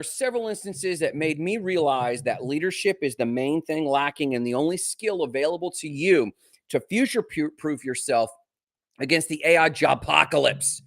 several instances that made me realize that leadership is the main thing lacking and the only skill available to you to future-proof yourself against the AI job apocalypse.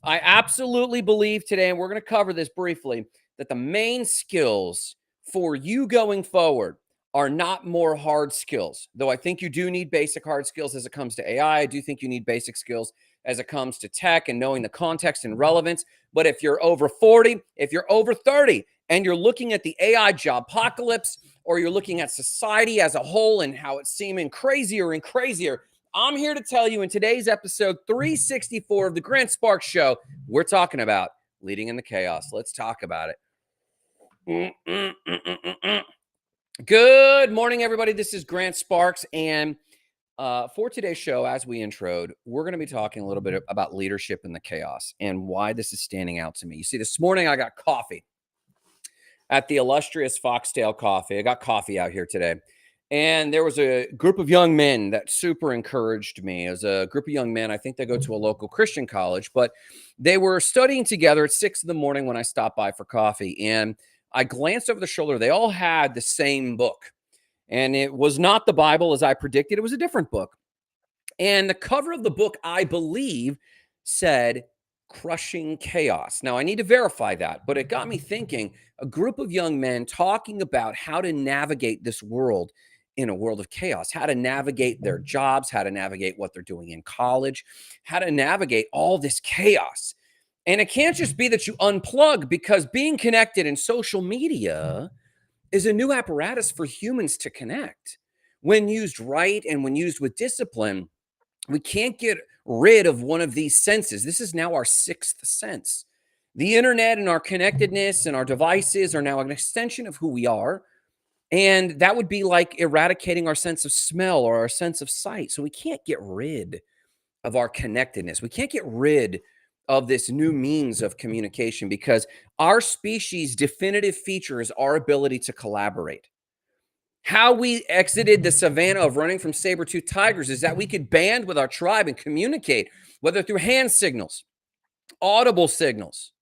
I absolutely believe today, and we're going to cover this briefly, that the main skills for you going forward are not more hard skills, though I think you do need basic hard skills as it comes to AI. I do think you need basic skills as it comes to tech and knowing the context and relevance. But if you're over 40, if you're over 30, and you're looking at the AI job apocalypse, or you're looking at society as a whole and how it's seeming crazier and crazier, I'm here to tell you in today's episode 364 of the Grant Sparks Show, we're talking about leading in the chaos. Let's talk about it. Good morning, everybody. This is Grant Sparks, and for today's show, as we introed, we're going to be talking a little bit about leadership in the chaos and why this is standing out to me. You see, this morning I got coffee at the illustrious Foxtail Coffee. I got coffee out here today. And there was a group of young men that super encouraged me. It was a group of young men. I think they go to a local Christian college, but they were studying together at 6 in the morning when I stopped by for coffee. And I glanced over the shoulder. They all had the same book. And it was not the Bible as I predicted. It was a different book. And the cover of the book, I believe, said Crushing Chaos. Now, I need to verify that, but it got me thinking, a group of young men talking about how to navigate this world in a world of chaos, how to navigate their jobs, how to navigate what they're doing in college, how to navigate all this chaos. And it can't just be that you unplug, because being connected in social media is a new apparatus for humans to connect. When used right and when used with discipline, we can't get rid of one of these senses. This is now our sixth sense. The internet and our connectedness and our devices are now an extension of who we are. And that would be like eradicating our sense of smell or our sense of sight. So we can't get rid of our connectedness. We can't get rid of this new means of communication, because our species' definitive feature is our ability to collaborate. How we exited the savannah of running from saber-toothed tigers is that we could band with our tribe and communicate, whether through hand signals, audible signals,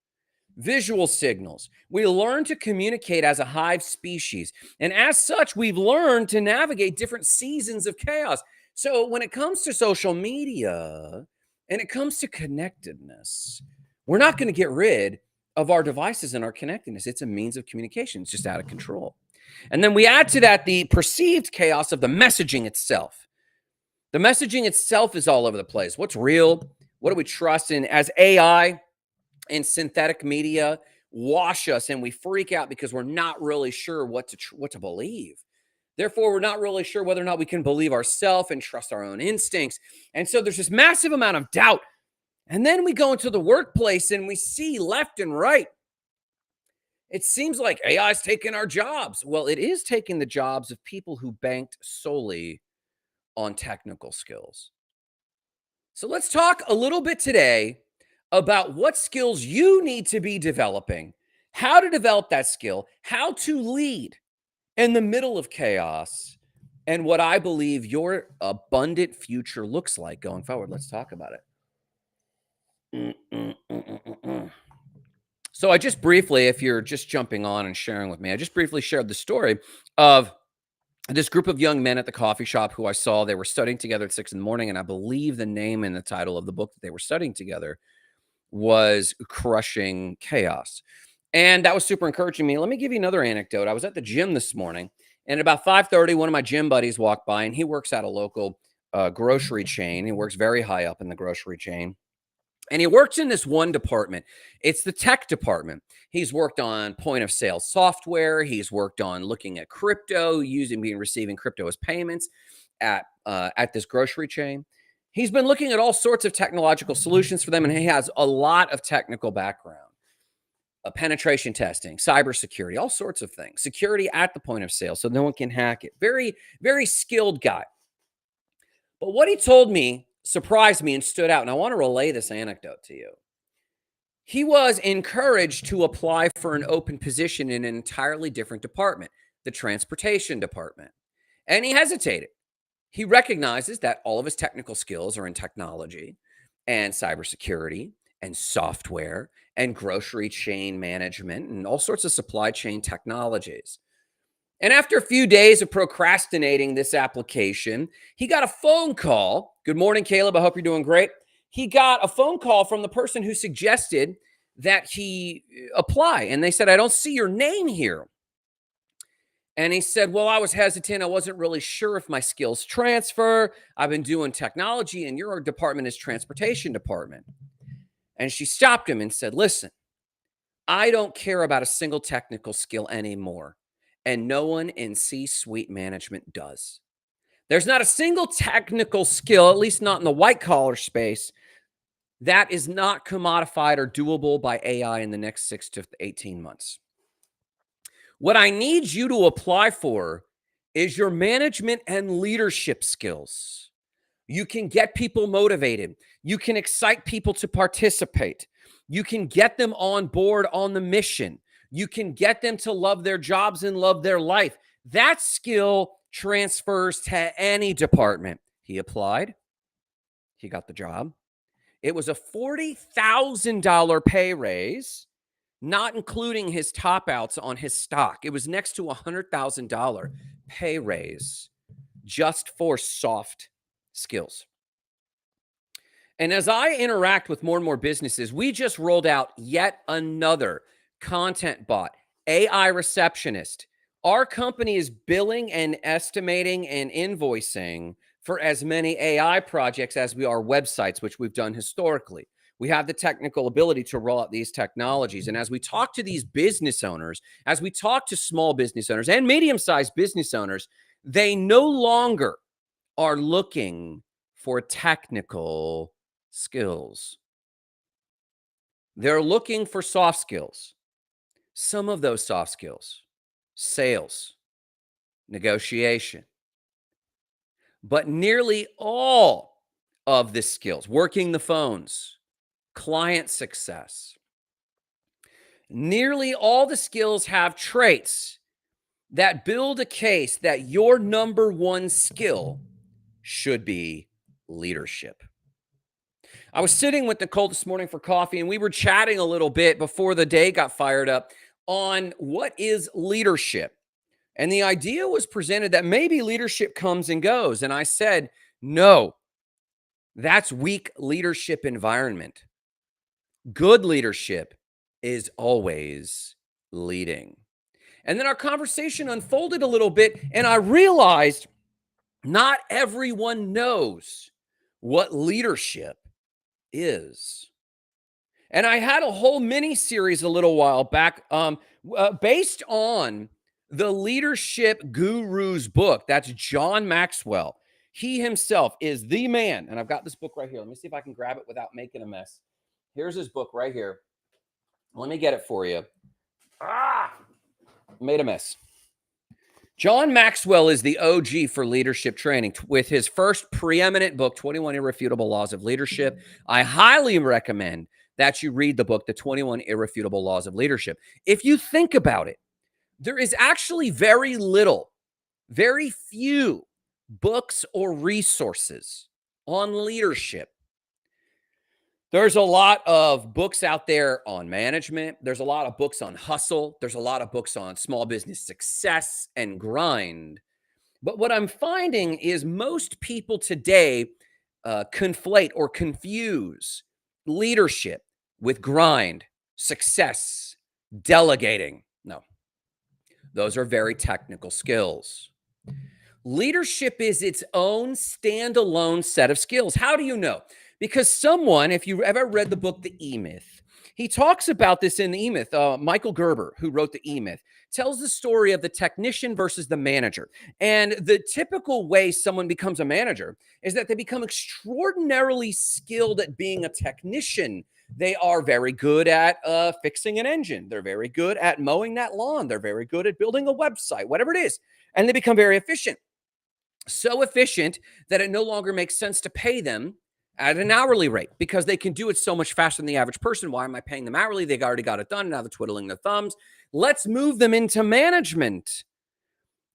visual signals. We learn to communicate as a hive species. And as such, we've learned to navigate different seasons of chaos. So when it comes to social media and it comes to connectedness, we're not going to get rid of our devices and our connectedness. It's a means of communication. It's just out of control. And then we add to that the perceived chaos of the messaging itself. The messaging itself is all over the place. What's real? What do we trust in? As AI and synthetic media wash us and we freak out because we're not really sure what to believe. Therefore, we're not really sure whether or not we can believe ourselves and trust our own instincts. And so there's this massive amount of doubt. And then we go into the workplace and we see left and right, it seems like AI is taking our jobs. Well, it is taking the jobs of people who banked solely on technical skills. So let's talk a little bit today about what skills you need to be developing, how to develop that skill, how to lead in the middle of chaos, and what I believe your abundant future looks like going forward. Let's talk about it. So I just briefly, if you're just jumping on and sharing with me, I just briefly shared the story of this group of young men at the coffee shop who I saw. They were studying together at 6 in the morning, and I believe the name and the title of the book that they were studying together was Crushing Chaos. And that was super encouraging me. Let me give you another anecdote. I was at the gym this morning, and at about 5:30, one of my gym buddies walked by, and he works at a local grocery chain. He works very high up in the grocery chain. And he works in this one department. It's the tech department. He's worked on point of sale software. He's worked on looking at crypto, receiving crypto as payments at this grocery chain. He's been looking at all sorts of technological solutions for them, and he has a lot of technical background. Penetration testing, cybersecurity, all sorts of things. Security at the point of sale so no one can hack it. Very, very skilled guy. But what he told me surprised me and stood out, and I want to relay this anecdote to you. He was encouraged to apply for an open position in an entirely different department, the transportation department. And he hesitated. He recognizes that all of his technical skills are in technology and cybersecurity and software and grocery chain management and all sorts of supply chain technologies. And after a few days of procrastinating this application, he got a phone call. Good morning, Caleb. I hope you're doing great. He got a phone call from the person who suggested that he apply. And they said, I don't see your name here. And he said, well, I was hesitant. I wasn't really sure if my skills transfer. I've been doing technology, and your department is transportation department. And she stopped him and said, listen, I don't care about a single technical skill anymore. And no one in C-suite management does. There's not a single technical skill, at least not in the white collar space, that is not commodified or doable by AI in the next 6 to 18 months. What I need you to apply for is your management and leadership skills. You can get people motivated. You can excite people to participate. You can get them on board on the mission. You can get them to love their jobs and love their life. That skill transfers to any department. He applied. He got the job. It was a $40,000 pay raise, not including his top outs on his stock. It was next to a $100,000 pay raise just for soft skills. And as I interact with more and more businesses, we just rolled out yet another content bot, AI receptionist. Our company is billing and estimating and invoicing for as many AI projects as we are websites, which we've done historically. We have the technical ability to roll out these technologies. And as we talk to these business owners, as we talk to small business owners and medium-sized business owners, they no longer are looking for technical skills. They're looking for soft skills. Some of those soft skills, sales, negotiation, but nearly all of the skills, working the phones, client success, nearly all the skills have traits that build a case that your number one skill should be leadership. I was sitting with Nicole this morning for coffee, and we were chatting a little bit before the day got fired up on what is leadership. And the idea was presented that maybe leadership comes and goes. And I said, no, that's weak leadership environment. Good leadership is always leading. And then our conversation unfolded a little bit, and I realized not everyone knows what leadership is. And I had a whole mini series a little while back based on the Leadership Guru's book. That's John Maxwell. He himself is the man. And I've got this book right here. Let me see if I can grab it without making a mess. Here's his book right here. Let me get it for you. Made a mess. John Maxwell is the OG for leadership training with his first preeminent book, 21 Irrefutable Laws of Leadership. I highly recommend that you read the book, The 21 Irrefutable Laws of Leadership. If you think about it, there is actually very few books or resources on leadership. There's a lot of books out there on management. There's a lot of books on hustle. There's a lot of books on small business success and grind. But what I'm finding is most people today conflate or confuse leadership with grind, success, delegating. No, those are very technical skills. Leadership is its own standalone set of skills. How do you know? Because someone, if you ever read the book, The E-Myth, he talks about this in The E-Myth. Michael Gerber, who wrote The E-Myth, tells the story of the technician versus the manager. And the typical way someone becomes a manager is that they become extraordinarily skilled at being a technician. They are very good at fixing an engine. They're very good at mowing that lawn. They're very good at building a website, whatever it is. And they become very efficient. So efficient that it no longer makes sense to pay them at an hourly rate because they can do it so much faster than the average person. Why am I paying them hourly? They already got it done. Now they're twiddling their thumbs. Let's move them into management.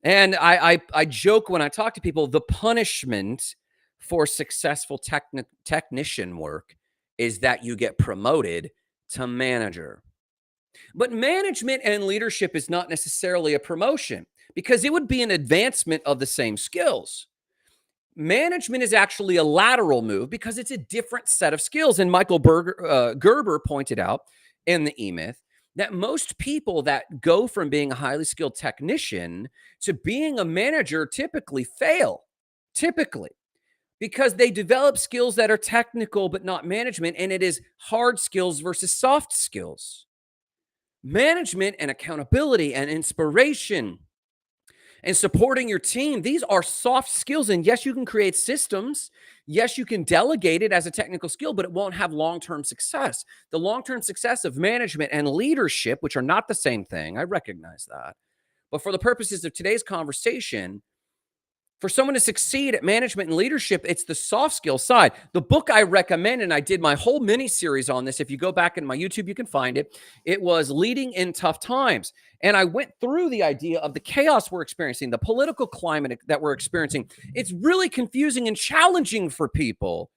And I joke when I talk to people, the punishment for successful technician work is that you get promoted to manager. But management and leadership is not necessarily a promotion because it would be an advancement of the same skills. Management is actually a lateral move because it's a different set of skills. And Gerber pointed out in the E-Myth that most people that go from being a highly skilled technician to being a manager typically fail, typically, because they develop skills that are technical but not management, and it is hard skills versus soft skills. Management and accountability and inspiration and supporting your team, these are soft skills. And yes, you can create systems. Yes, you can delegate it as a technical skill, but it won't have long-term success. The long-term success of management and leadership, which are not the same thing, I recognize that. But for the purposes of today's conversation, for someone to succeed at management and leadership, it's the soft skill side. The book I recommend, and I did my whole mini series on this. If you go back in my YouTube, you can find it. It was Leading in Tough Times. And I went through the idea of the chaos we're experiencing, the political climate that we're experiencing. It's really confusing and challenging for people.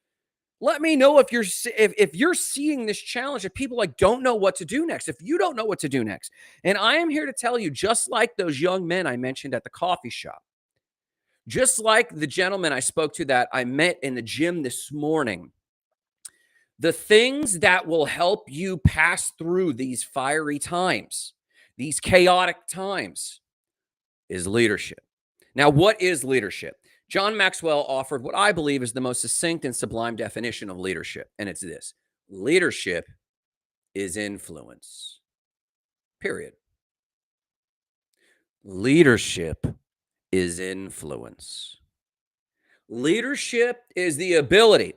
Let me know if you're seeing this challenge, if people don't know what to do next, if you don't know what to do next. And I am here to tell you, just like those young men I mentioned at the coffee shop, just like the gentleman I spoke to that I met in the gym this morning, the things that will help you pass through these fiery times, these chaotic times, is leadership. Now, what is leadership? John Maxwell offered what I believe is the most succinct and sublime definition of leadership, and it's this: leadership is influence. Period. Leadership is influence. Leadership is the ability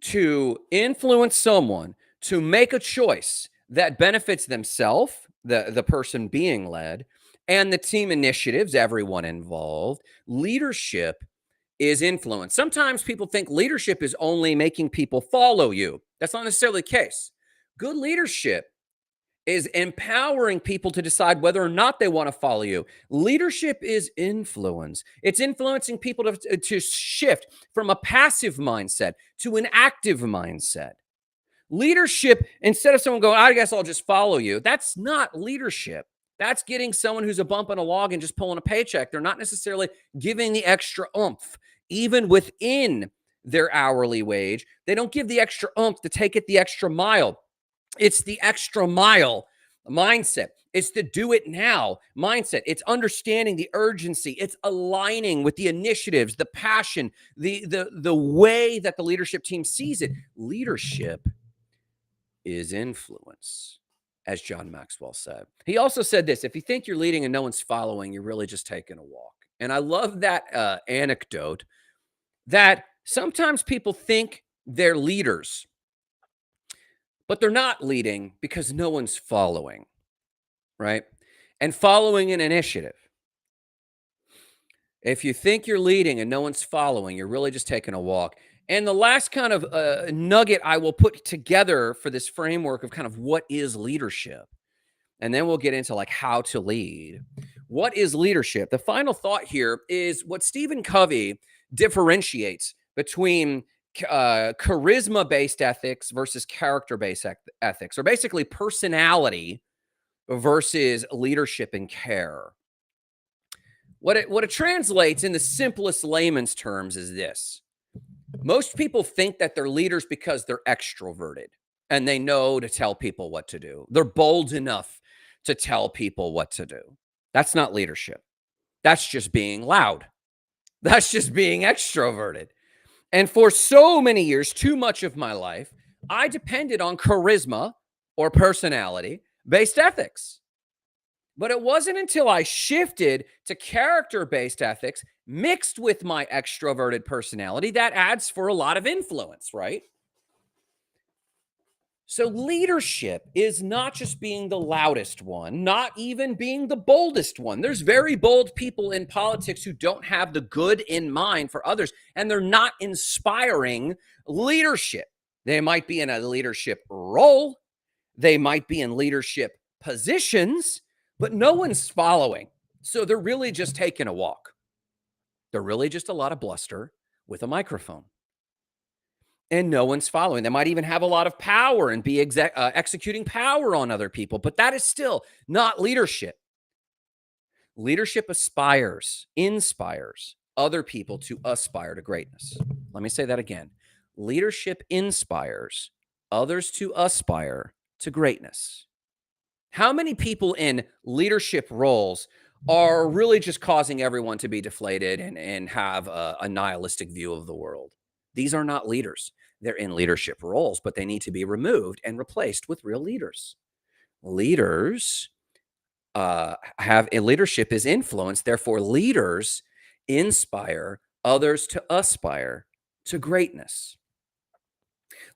to influence someone to make a choice that benefits themselves, the person being led, and the team initiatives, everyone involved. Leadership is influence. Sometimes people think leadership is only making people follow you. That's not necessarily the case. Good leadership is empowering people to decide whether or not they want to follow you. Leadership is influence. It's influencing people to shift from a passive mindset to an active mindset. Leadership, instead of someone going, I guess I'll just follow you, that's not leadership. That's getting someone who's a bump on a log and just pulling a paycheck. They're not necessarily giving the extra oomph, even within their hourly wage. They don't give the extra oomph to take it the extra mile. It's the extra mile mindset. It's the do it now mindset. It's understanding the urgency. It's aligning with the initiatives, the passion, the way that the leadership team sees it. Leadership is influence, as John Maxwell said. He also said this: if you think you're leading and no one's following, you're really just taking a walk. And I love that anecdote that sometimes people think they're leaders, but they're not leading because no one's following, right? And following an initiative. If you think you're leading and no one's following, you're really just taking a walk. And the last kind of nugget I will put together for this framework of kind of what is leadership, and then we'll get into how to lead. What is leadership? The final thought here is what Stephen Covey differentiates between charisma-based ethics versus character-based ethics, or basically personality versus leadership and care. What it translates in the simplest layman's terms is this: most people think that they're leaders because they're extroverted and they know to tell people what to do. They're bold enough to tell people what to do. That's not leadership. That's just being loud. That's just being extroverted. And for so many years, too much of my life, I depended on charisma or personality-based ethics. But it wasn't until I shifted to character-based ethics mixed with my extroverted personality that adds for a lot of influence, right? So leadership is not just being the loudest one, not even being the boldest one. There's very bold people in politics who don't have the good in mind for others, and they're not inspiring leadership. They might be in a leadership role, they might be in leadership positions, but no one's following. So they're really just taking a walk. They're really just a lot of bluster with a microphone. and no one's following. They might even have a lot of power and be executing power on other people, but that is still not leadership. Leadership inspires other people to aspire to greatness. Let me say that again. Leadership inspires others to aspire to greatness. How many people in leadership roles are really just causing everyone to be deflated and have a nihilistic view of the world? These are not leaders. They're in leadership roles, but they need to be removed and replaced with real leaders. Leaders have a leadership is influence. Therefore, leaders inspire others to aspire to greatness.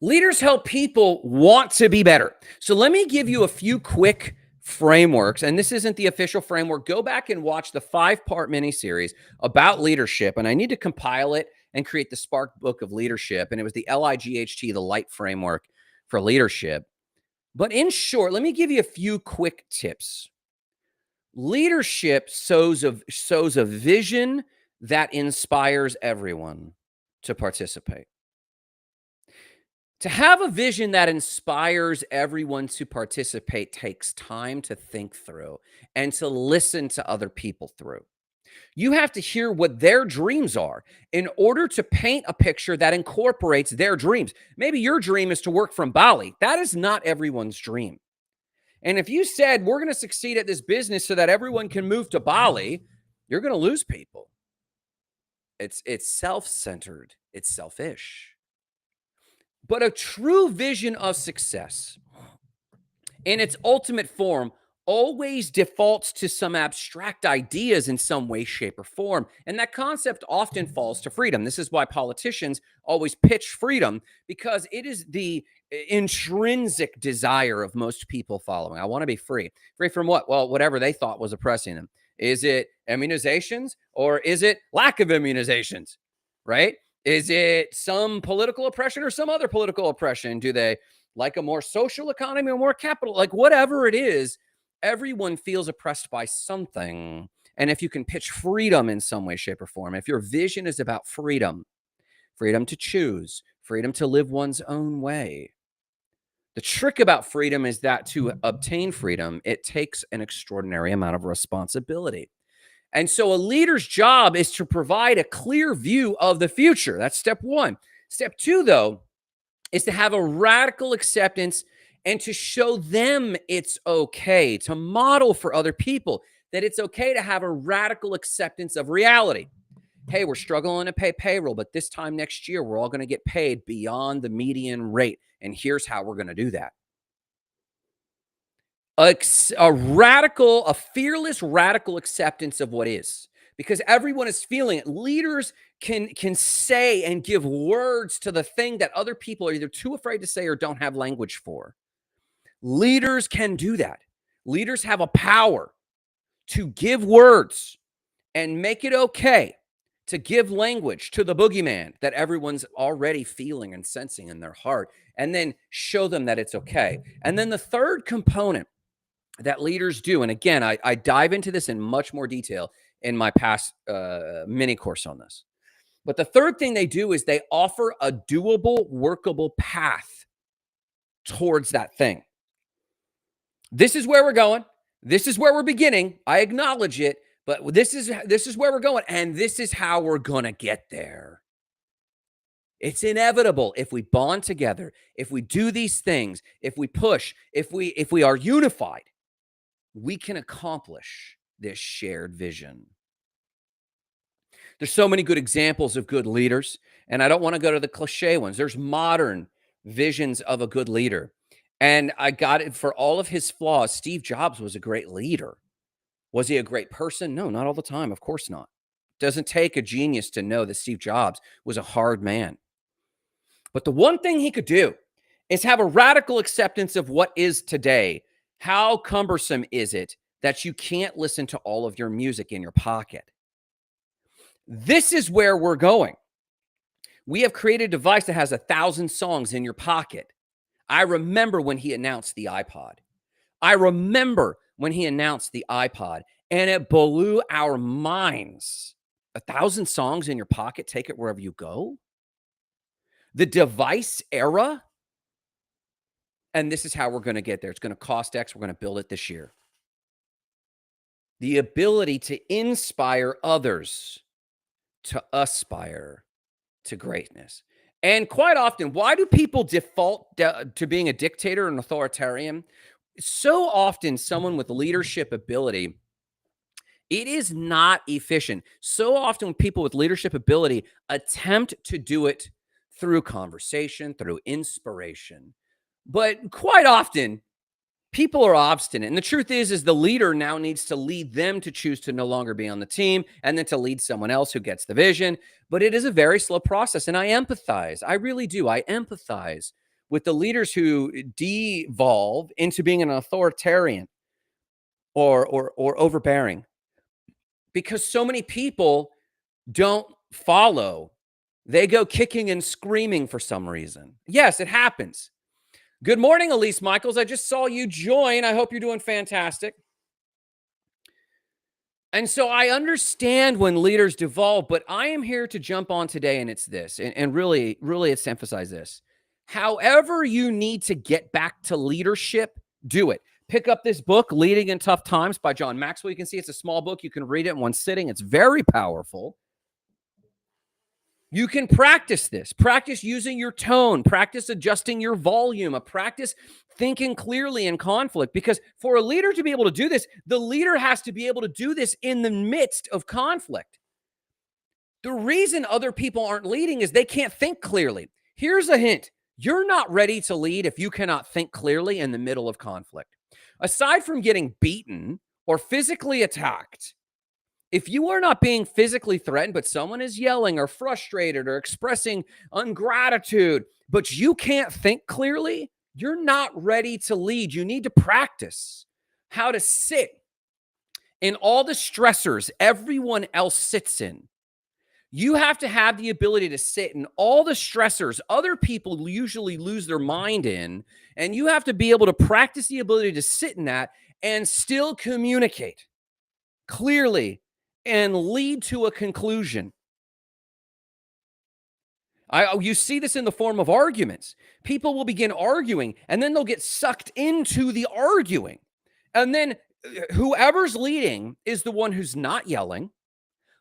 Leaders help people want to be better. So let me give you a few quick frameworks. And this isn't the official framework. Go back and watch the 5-part miniseries about leadership. And I need to compile it and create the Spark Book of Leadership. And it was the LIGHT, the Light Framework for Leadership. But in short, let me give you a few quick tips. Leadership sows a vision that inspires everyone to participate. To have a vision that inspires everyone to participate takes time to think through and to listen to other people through. You have to hear what their dreams are in order to paint a picture that incorporates their dreams. Maybe your dream is to work from Bali. That is not everyone's dream. And if you said, we're going to succeed at this business so that everyone can move to Bali, you're going to lose people. It's self-centered. It's selfish. But a true vision of success in its ultimate form always defaults to some abstract ideas in some way, shape, or form. And that concept often falls to freedom. This is why politicians always pitch freedom, because it is the intrinsic desire of most people following. I want to be free. Free from what? Well, whatever they thought was oppressing them. Is it immunizations or is it lack of immunizations? Right? Is it some political oppression or some other political oppression? Do they like a more social economy or more capital? Like whatever it is, everyone feels oppressed by something. And if you can pitch freedom in some way, shape, or form, if your vision is about freedom, freedom to choose, freedom to live one's own way. The trick about freedom is that to obtain freedom, it takes an extraordinary amount of responsibility. And so a leader's job is to provide a clear view of the future. That's step one. Step two, though, is to have a radical acceptance and to show them it's okay, to model for other people that it's okay to have a radical acceptance of reality. Hey, we're struggling to pay payroll, but this time next year, we're all going to get paid beyond the median rate. And here's how we're going to do that. A fearless radical acceptance of what is, because everyone is feeling it. Leaders can say and give words to the thing that other people are either too afraid to say or don't have language for. Leaders can do that. Leaders have a power to give words and make it okay to give language to the boogeyman that everyone's already feeling and sensing in their heart, and then show them that it's okay. And then the third component that leaders do, and again, I dive into this in much more detail in my past mini course on this. But the third thing they do is they offer a doable, workable path towards that thing. This is where we're going. This is where we're beginning. I acknowledge it, but this is where we're going, and this is how we're going to get there. It's inevitable if we bond together, if we do these things, if we push, if we are unified, we can accomplish this shared vision. There's so many good examples of good leaders, and I don't want to go to the cliche ones. There's modern visions of a good leader. And I got it, for all of his flaws, Steve Jobs was a great leader. Was he a great person? No, not all the time. Of course not. Doesn't take a genius to know that Steve Jobs was a hard man. But the one thing he could do is have a radical acceptance of what is today. How cumbersome is it that you can't listen to all of your music in your pocket? This is where we're going. We have created a device that has 1,000 songs in your pocket. I remember when he announced the iPod. And it blew our minds. 1,000 songs in your pocket, take it wherever you go. The device era, and this is how we're going to get there. It's going to cost X. We're going to build it this year. The ability to inspire others to aspire to greatness. And quite often, why do people default to being a dictator and authoritarian? So often, someone with leadership ability, it is not efficient. So often, people with leadership ability attempt to do it through conversation, through inspiration. But quite often, people are obstinate. And the truth is the leader now needs to lead them to choose to no longer be on the team and then to lead someone else who gets the vision. But it is a very slow process. And I empathize. I really do. I empathize with the leaders who devolve into being an authoritarian or overbearing, because so many people don't follow. They go kicking and screaming for some reason. Yes, it happens. Good morning, Elise Michaels. I just saw you join. I hope you're doing fantastic. And so I understand when leaders devolve, but I am here to jump on today, and it's this, and really, really it's to emphasize this. However you need to get back to leadership, do it. Pick up this book, Leading in Tough Times by John Maxwell. You can see it's a small book. You can read it in one sitting. It's very powerful. You can practice this. Practice using your tone. Practice adjusting your volume. Practice thinking clearly in conflict. Because for a leader to be able to do this, the leader has to be able to do this in the midst of conflict. The reason other people aren't leading is they can't think clearly. Here's a hint. You're not ready to lead if you cannot think clearly in the middle of conflict. Aside from getting beaten or physically attacked, if you are not being physically threatened, but someone is yelling or frustrated or expressing ungratitude, but you can't think clearly, you're not ready to lead. You need to practice how to sit in all the stressors everyone else sits in. You have to have the ability to sit in all the stressors other people usually lose their mind in, and you have to be able to practice the ability to sit in that and still communicate clearly and lead to a conclusion. You see this in the form of arguments. People will begin arguing, and then they'll get sucked into the arguing. And then whoever's leading is the one who's not yelling,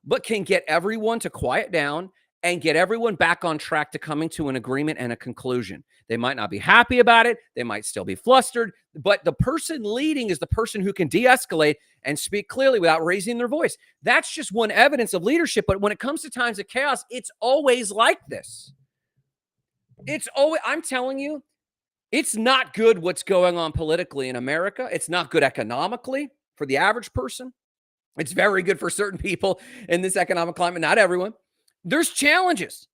but can get everyone to quiet down and get everyone back on track to coming to an agreement and a conclusion. They might not be happy about it. They might still be flustered, but the person leading is the person who can de-escalate and speak clearly without raising their voice. That's just one evidence of leadership. But when it comes to times of chaos, it's always like this. I'm telling you, it's not good what's going on politically in America. It's not good economically for the average person. It's very good for certain people in this economic climate, not everyone. There's challenges,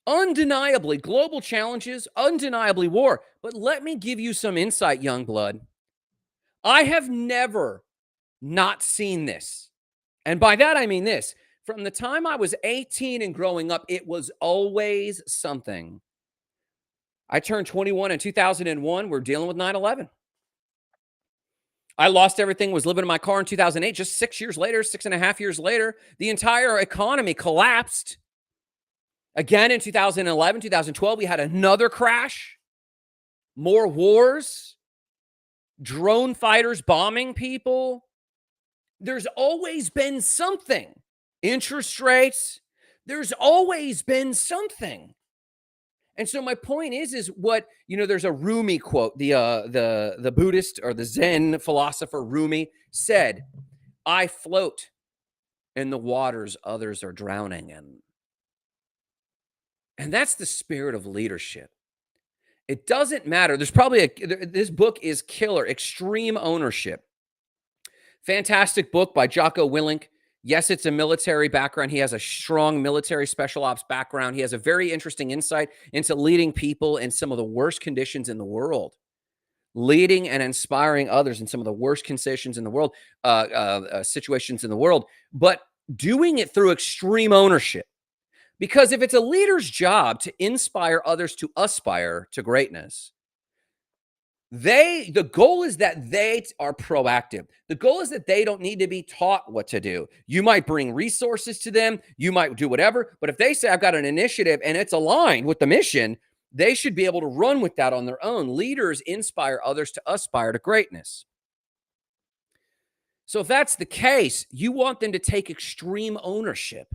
undeniably global challenges, undeniably war. But let me give you some insight, young blood. I have never not seen this. And by that, I mean this. From the time I was 18 and growing up, it was always something. I turned 21 in 2001. We're dealing with 9/11. I lost everything, was living in my car in 2008. Just 6 years later, 6.5 years later, the entire economy collapsed. Again, in 2011, 2012, we had another crash, more wars, drone fighters bombing people. There's always been something. Interest rates, there's always been something. And so my point is what, there's a Rumi quote, the Buddhist or the Zen philosopher Rumi said, "I float in the waters others are drowning in." And that's the spirit of leadership. It doesn't matter. There's probably this book is killer, Extreme Ownership. Fantastic book by Jocko Willink. Yes, it's a military background. He has a strong military special ops background. He has a very interesting insight into leading people in some of the worst conditions in the world, leading and inspiring others in some of the worst conditions in the world, situations in the world, but doing it through extreme ownership. Because if it's a leader's job to inspire others to aspire to greatness, The goal is that they are proactive. The goal is that they don't need to be taught what to do. You might bring resources to them, you might do whatever, but if they say, I've got an initiative and it's aligned with the mission, they should be able to run with that on their own. Leaders inspire others to aspire to greatness. So if that's the case, you want them to take extreme ownership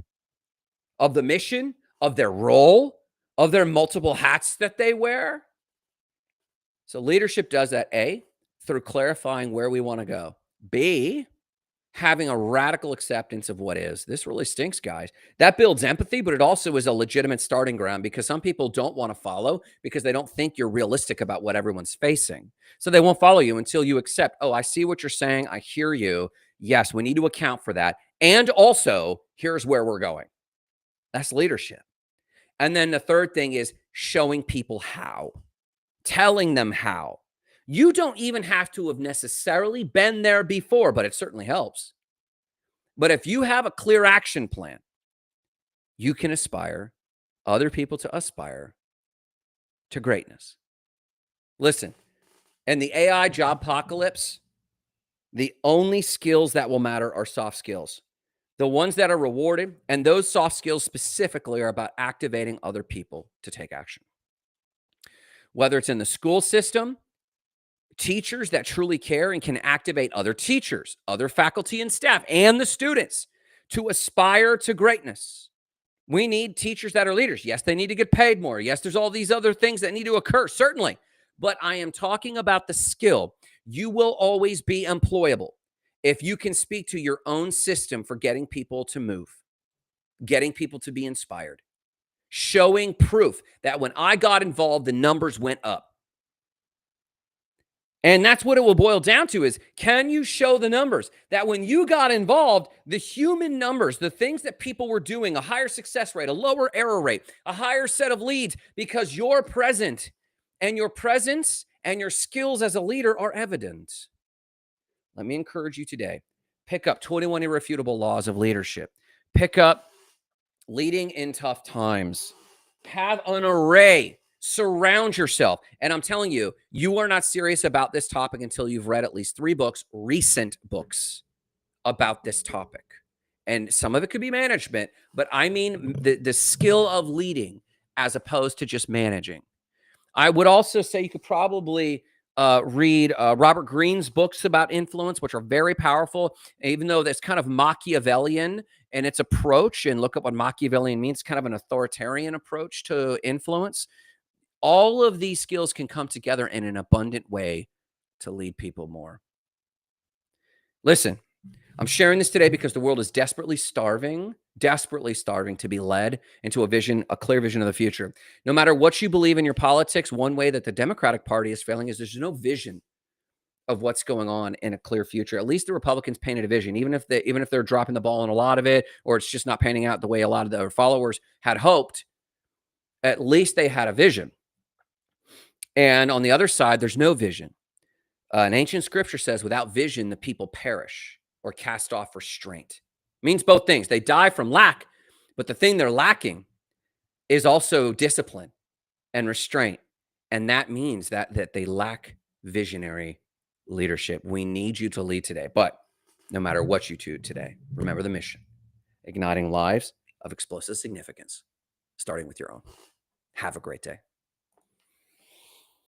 of the mission, of their role, of their multiple hats that they wear. So leadership does that, A, through clarifying where we want to go. B, having a radical acceptance of what is. This really stinks, guys. That builds empathy, but it also is a legitimate starting ground because some people don't want to follow because they don't think you're realistic about what everyone's facing. So they won't follow you until you accept, oh, I see what you're saying. I hear you. Yes, we need to account for that. And also, here's where we're going. That's leadership. And then the third thing is showing people how. Telling them how. You don't even have to have necessarily been there before, but it certainly helps. But if you have a clear action plan, you can aspire other people to aspire to greatness. Listen, in the AI job apocalypse, the only skills that will matter are soft skills. The ones that are rewarded, and those soft skills specifically are about activating other people to take action. Whether it's in the school system, teachers that truly care and can activate other teachers, other faculty and staff, and the students to aspire to greatness. We need teachers that are leaders. Yes, they need to get paid more. Yes, there's all these other things that need to occur, certainly. But I am talking about the skill. You will always be employable if you can speak to your own system for getting people to move, getting people to be inspired, showing proof that when I got involved, the numbers went up. And that's what it will boil down to is, can you show the numbers that when you got involved, the human numbers, the things that people were doing, a higher success rate, a lower error rate, a higher set of leads, because you're present and your presence and your skills as a leader are evident. Let me encourage you today. Pick up 21 Irrefutable Laws of Leadership. Pick up Leading in Tough Times. Have an array. Surround yourself. And I'm telling you, you are not serious about this topic until you've read at least 3 books, recent books about this topic. And some of it could be management, but I mean the skill of leading as opposed to just managing. I would also say you could probably read Robert Greene's books about influence, which are very powerful, even though that's kind of Machiavellian in its approach. And look up what Machiavellian means, kind of an authoritarian approach to influence. All of these skills can come together in an abundant way to lead people more. Listen, I'm sharing this today because the world is desperately starving to be led into a clear vision of the future. No matter what you believe in your politics, one way that the Democratic Party is failing is there's no vision of what's going on in a clear future. At least the Republicans painted a vision, even if they're dropping the ball on a lot of it, or it's just not panning out the way a lot of their followers had hoped. At least they had a vision. And on the other side, there's no vision. An ancient scripture says, without vision, the people perish or cast off restraint. It means both things. They die from lack, but the thing they're lacking is also discipline and restraint. And that means that they lack visionary leadership. We need you to lead today. But no matter what you do today, remember the mission: igniting lives of explosive significance, starting with your own. Have a great day.